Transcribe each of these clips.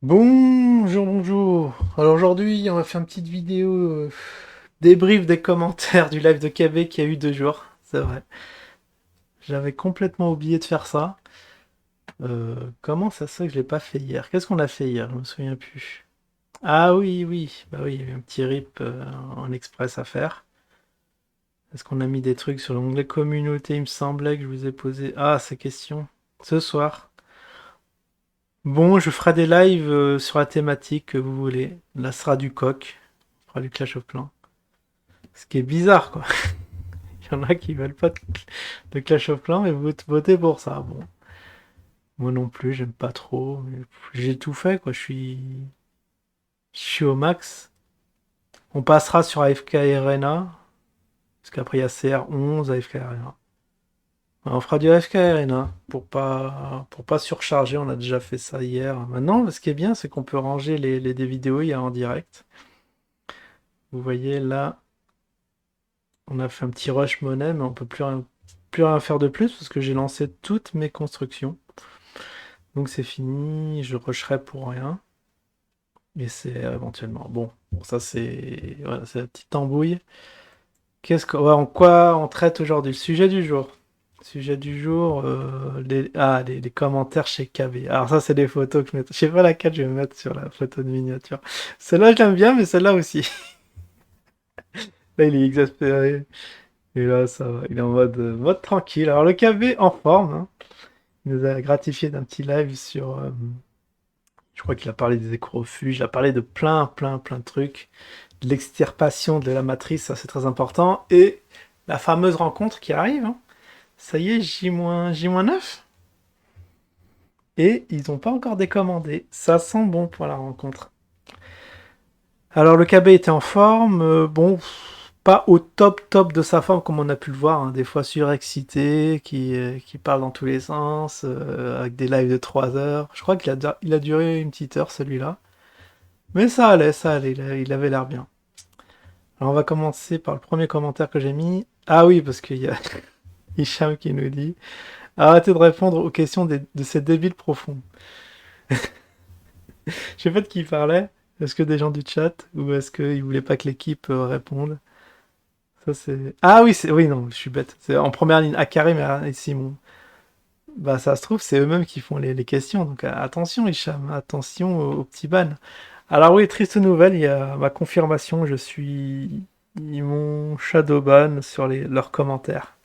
Bonjour, bonjour. Alors aujourd'hui, on va faire une petite vidéo débrief des commentaires du live de KB qui a eu 2 jours. C'est vrai. J'avais complètement oublié de faire ça. Comment ça se fait que je l'ai pas fait hier? Qu'est-ce qu'on a fait hier? Je me souviens plus. Ah oui, oui. Bah oui, il y a eu un petit rip en express à faire. Est-ce qu'on a mis des trucs sur l'onglet communauté? Il me semblait que je vous ai posé. Ah, ces questions. Ce soir. Bon, je ferai des lives sur la thématique que vous voulez. Là, ce sera du coq. On fera du Clash of Clans. Ce qui est bizarre, quoi. Il y en a qui veulent pas de Clash of Clans et vous votez pour ça. Bon, moi non plus, j'aime pas trop. Mais j'ai tout fait, quoi. Je suis au max. On passera sur AFK Arena. Parce qu'après, il y a CR11, AFK Arena. On fera du AFK Arena pour pas surcharger. On a déjà fait ça hier. Maintenant, ce qui est bien, c'est qu'on peut ranger des vidéos il y a en direct. Vous voyez là, on a fait un petit rush monnaie, mais on peut plus rien faire de plus parce que j'ai lancé toutes mes constructions. Donc c'est fini, je rusherai pour rien. Et c'est éventuellement. Bon, ça c'est. Voilà, c'est la petite embrouille. En quoi on traite aujourd'hui? Le sujet du jour. Sujet du jour, les commentaires chez KB. Alors ça c'est des photos que je mets. Je sais pas laquelle je vais mettre sur la photo de miniature. Celle-là je l'aime bien, mais celle-là aussi. Là il est exaspéré. Et là ça va, il est en mode tranquille. Alors le KB en forme, hein. Il nous a gratifié d'un petit live sur. Je crois qu'il a parlé des éco-refuges, il a parlé de plein, plein, plein de trucs. De l'extirpation de la matrice, ça c'est très important. Et la fameuse rencontre qui arrive, hein. Ça y est, J-9. Et ils n'ont pas encore décommandé. Ça sent bon pour la rencontre. Alors le KB était en forme, bon, pas au top top de sa forme comme on a pu le voir, hein, des fois surexcité, qui parle dans tous les sens, avec des lives de 3 heures. Je crois qu'il a duré une petite heure celui-là. Mais ça allait, il avait l'air bien. Alors on va commencer par le premier commentaire que j'ai mis. Ah oui, parce qu'il y a Hicham qui nous dit arrêtez de répondre aux questions de ces débiles profonds. Je sais pas de qui il parlait. Est-ce que des gens du chat ou est-ce qu'il voulait pas que l'équipe réponde? Ça c'est. Ah oui, oui, non, je suis bête. C'est en première ligne Akarim et Simon. Bah ça se trouve, c'est eux-mêmes qui font les questions. Donc attention Hicham, attention aux petits ban. Alors oui, triste nouvelle, il y a ma confirmation, Ils m'ont shadowban sur leurs commentaires.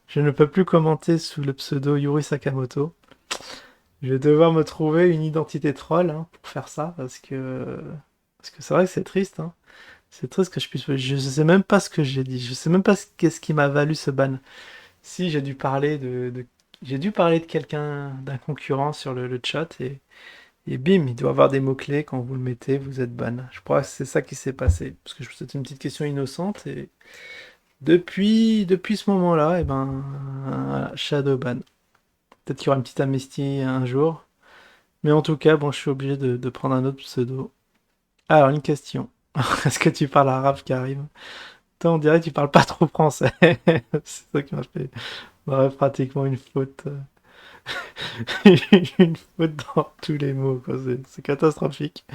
Je ne peux plus commenter sous le pseudo Yuri Sakamoto. Je vais devoir me trouver une identité troll, hein, pour faire ça, parce que c'est vrai que c'est triste, hein. C'est triste que je puisse. Je sais même pas ce que j'ai dit. Je sais même pas qu'est-ce qui m'a valu ce ban. Si j'ai dû parler j'ai dû parler de quelqu'un, d'un concurrent sur le chat et bim, il doit avoir des mots-clés. Quand vous le mettez, vous êtes ban. Je crois que c'est ça qui s'est passé. Parce que c'était une petite question innocente et depuis ce moment-là, voilà, shadow ban. Peut-être qu'il y aura une petite amnistie un jour. Mais en tout cas, bon, je suis obligé de prendre un autre pseudo. Alors, une question. Est-ce que tu parles arabe, Karim? Toi, on dirait que tu parles pas trop français. C'est ça qui m'a fait pratiquement une faute. Une faute dans tous les mots, quoi. C'est catastrophique.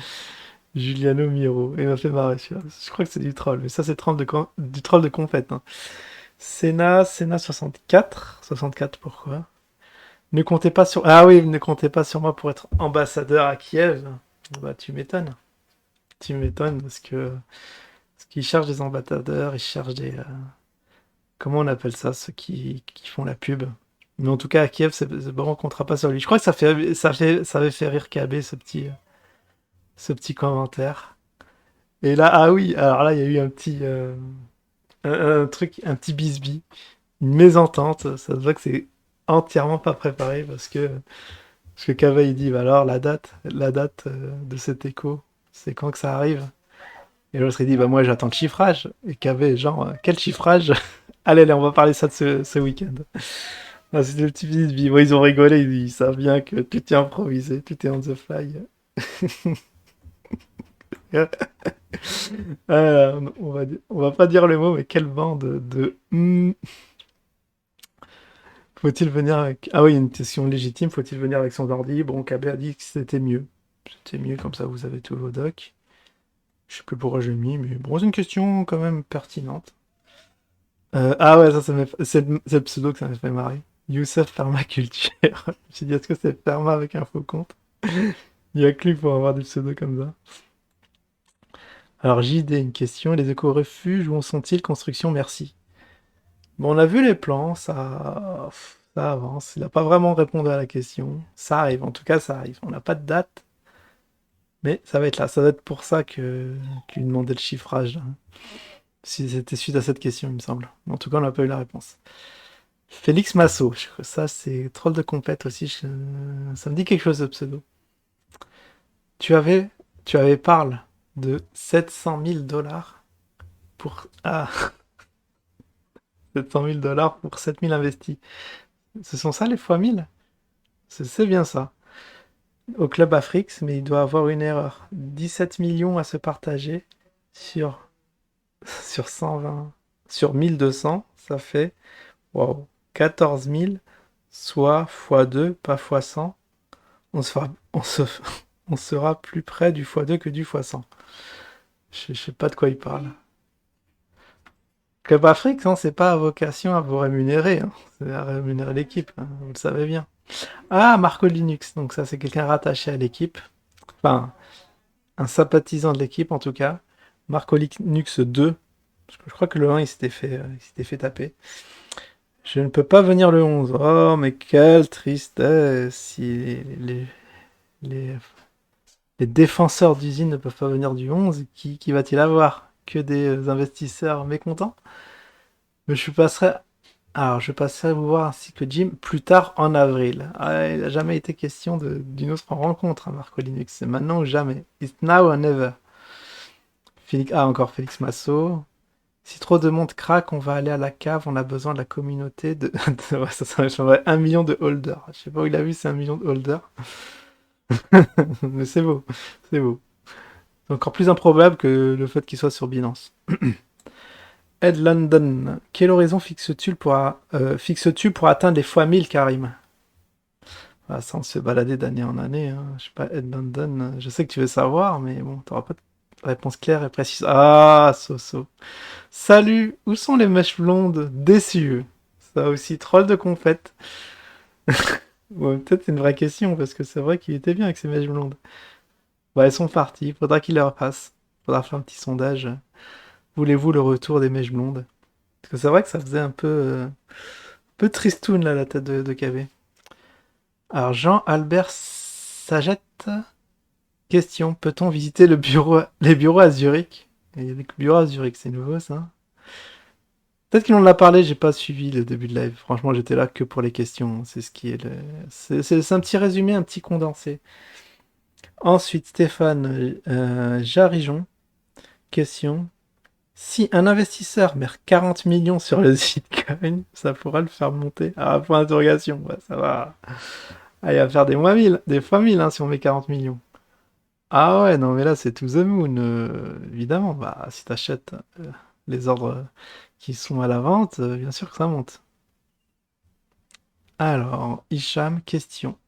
Giuliano Miro. Il m'a fait marrer, celui-là. Je crois que c'est du troll. Mais ça, c'est du troll de confette, hein. Senna 64. 64, pourquoi? Ne comptez pas sur. Ah oui, ne comptez pas sur moi pour être ambassadeur à Kiev. Bah, tu m'étonnes. Tu m'étonnes parce qu'ils cherchent des ambassadeurs, ils cherchent comment on appelle ça, ceux qui font la pub. Mais en tout cas, à Kiev, c'est bon, on comptera pas sur lui. Je crois que ça avait fait rire KB, ce petit commentaire. Et là, ah oui, alors là, il y a eu un truc, un petit bisbis, une mésentente. Ça se voit que c'est entièrement pas préparé parce que KB, il dit, bah alors, la date de cet écho, c'est quand que ça arrive? Et l'autre, il dit, bah moi, j'attends le chiffrage. Et KB, genre, quel chiffrage? Allez, allez, on va parler ça de ce week-end. Ah, c'était le petit bisbis. Ouais, ils ont rigolé, ils savent bien que tout est improvisé, tout est on the fly. On va pas dire le mot, mais quelle bande de. Faut-il venir avec. Ah oui, une question légitime, faut-il venir avec son ordi? Bon, KB a dit que c'était mieux. C'était mieux, comme ça vous avez tous vos docs. Je sais plus pourquoi j'ai mis, mais bon, c'est une question quand même pertinente. Ah ouais, c'est le pseudo que ça m'a fait marrer. Youssef Permaculture. Je me suis dit, est-ce que c'est Perma avec un faux compte? Il y a que lui pour avoir des pseudos comme ça. Alors JD, une question. Les éco-refuges, où en sont-ils? Construction, merci. Bon, on a vu les plans, ça avance. Il n'a pas vraiment répondu à la question. Ça arrive, en tout cas, ça arrive. On n'a pas de date, mais ça va être là. Ça va être pour ça qu'il demandait le chiffrage, là. Si c'était suite à cette question, il me semble. En tout cas, on n'a pas eu la réponse. Félix Massot, ça c'est troll de compète aussi, ça me dit quelque chose de pseudo. Tu avais, tu avais parlé de 700 000 dollars pour... Ah, 700 000 dollars pour 7 000 investis. Ce sont ça les fois 1000? C'est bien ça. Au Club Afrique, mais il doit avoir une erreur. 17 millions à se partager sur, sur 120, sur 1200, ça fait, wow, 14 000, soit x2, pas x100. On se fera, on sera plus près du x2 que du x100. Je sais pas de quoi il parle. Club Afrique, non, c'est pas à vocation à vous rémunérer, hein. C'est à rémunérer l'équipe, hein, vous le savez bien. Ah, Marco Linux, donc ça c'est quelqu'un rattaché à l'équipe. Enfin, un sympathisant de l'équipe en tout cas. Marco Linux 2, parce que je crois que le 1 il s'était fait taper. Je ne peux pas venir le 11. Oh, mais quelle tristesse si les, les défenseurs d'usine ne peuvent pas venir du 11, qui va-t-il avoir? Que des investisseurs mécontents? Mais je passerai vous voir ainsi que Jim plus tard en avril. Ah, il n'a jamais été question d'une autre rencontre, hein, Marco Linux. C'est maintenant ou jamais. It's now or never. Encore Félix Massot. Si trop de monde craque, on va aller à la cave. On a besoin de la communauté ouais, ça changerait 1 million de holders. Je sais pas où il a vu, c'est 1 million de holders. Mais c'est beau. C'est beau. C'est encore plus improbable que le fait qu'il soit sur Binance. Ed London, quel horizon fixes-tu pour atteindre les fois 1000, Karim? Ah, ça, on se fait balader d'année en année, hein. Je sais pas, Ed London, je sais que tu veux savoir, mais bon, t'auras pas de réponse claire et précise. Ah, Soso. Salut, où sont les mèches blondes? Déçu. Ça aussi, troll de confette. Ouais, peut-être c'est une vraie question, parce que c'est vrai qu'il était bien avec ces mèches blondes. Bah, elles sont parties, faudra qu'il leur passe. Faudra faire un petit sondage. Voulez-vous le retour des mèches blondes? Parce que c'est vrai que ça faisait un peu tristoun, là, la tête de KB. Alors, Jean-Albert Sagette, question, peut-on visiter les bureaux à Zurich? Il y a des bureaux à Zurich, c'est nouveau, ça. Peut-être qu'ils en a parlé, j'ai pas suivi le début de live. Franchement, j'étais là que pour les questions. C'est ce qui est c'est un petit résumé, un petit condensé. Ensuite, Stéphane Jarijon, question. Si un investisseur met 40 millions sur le Bitcoin, ça pourra le faire monter. Ah, point d'interrogation. Ouais, ça va. Ah, il va faire des fois 1000 hein, si on met 40 millions. Ah ouais, non mais là c'est to the moon, évidemment. Bah si t'achètes les ordres qui sont à la vente, bien sûr que ça monte. Alors, Hicham, question.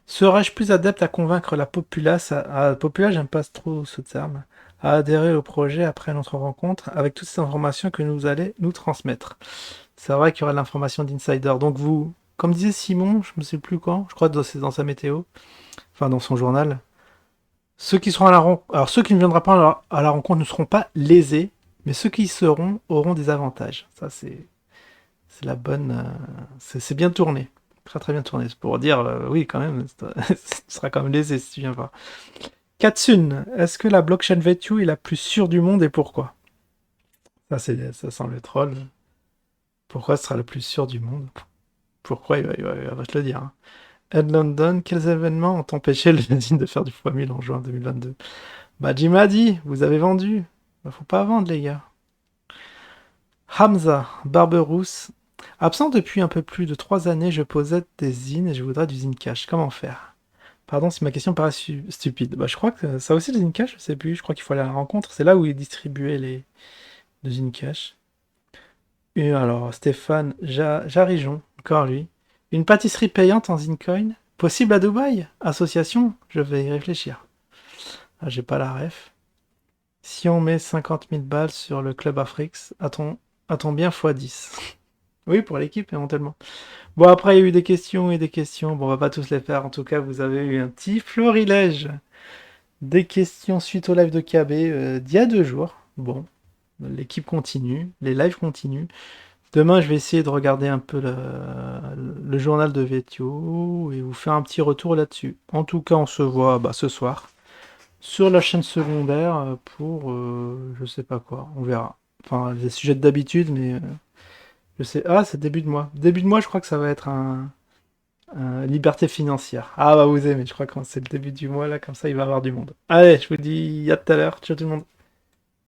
Serais-je plus adepte à convaincre la populace, populace, j'aime pas trop ce terme, à adhérer au projet après notre rencontre avec toutes ces informations que nous allez nous transmettre? C'est vrai qu'il y aura de l'information d'insider. Donc vous, comme disait Simon, je ne sais plus quand, je crois que c'est dans sa météo, enfin dans son journal, ceux qui seront alors ceux qui ne viendront pas à la rencontre ne seront pas lésés, mais ceux qui y seront auront des avantages. Ça c'est la bonne, c'est bien tourné, très très bien tourné. C'est pour dire oui quand même, tu seras quand même lésé si tu viens pas. Katsun, est-ce que la blockchain V2 est la plus sûre du monde et pourquoi? Ça sent le troll. Pourquoi ce sera la plus sûre du monde? Pourquoi il va te le dire, hein. Ed London, quels événements ont empêché le Zine de faire du x1000 en juin 2022? Bah, Jim a dit, vous avez vendu. Bah, faut pas vendre, les gars. Hamza, Barberousse. Absent depuis un peu plus de 3 années, je possède des zines et je voudrais du zine cash. Comment faire? Pardon si ma question paraît stupide. Bah, je crois que ça aussi, le zine cash, je sais plus. Je crois qu'il faut aller à la rencontre. C'est là où il distribuait les zine cash. Et alors, Stéphane Jarijon, encore lui. Une pâtisserie payante en Zincoin? Possible à Dubaï? Association? Je vais y réfléchir. Ah, j'ai pas la ref. Si on met 50 000 balles sur le Club Afrix, a-t-on bien x10? Oui, pour l'équipe, éventuellement. Bon, après, il y a eu des questions et des questions. Bon, on va pas tous les faire. En tout cas, vous avez eu un petit florilège des questions suite au live de KB d'il y a 2 jours. Bon, l'équipe continue, les lives continuent. Demain, je vais essayer de regarder un peu le journal de Vetio et vous faire un petit retour là-dessus. En tout cas, on se voit ce soir sur la chaîne secondaire pour je sais pas quoi, on verra. Enfin, les sujets d'habitude, mais je sais. Ah, c'est début de mois. Début de mois, je crois que ça va être un liberté financière. Ah, bah vous aimez, je crois que c'est le début du mois là, comme ça, il va y avoir du monde. Allez, je vous dis à tout à l'heure. Ciao tout le monde.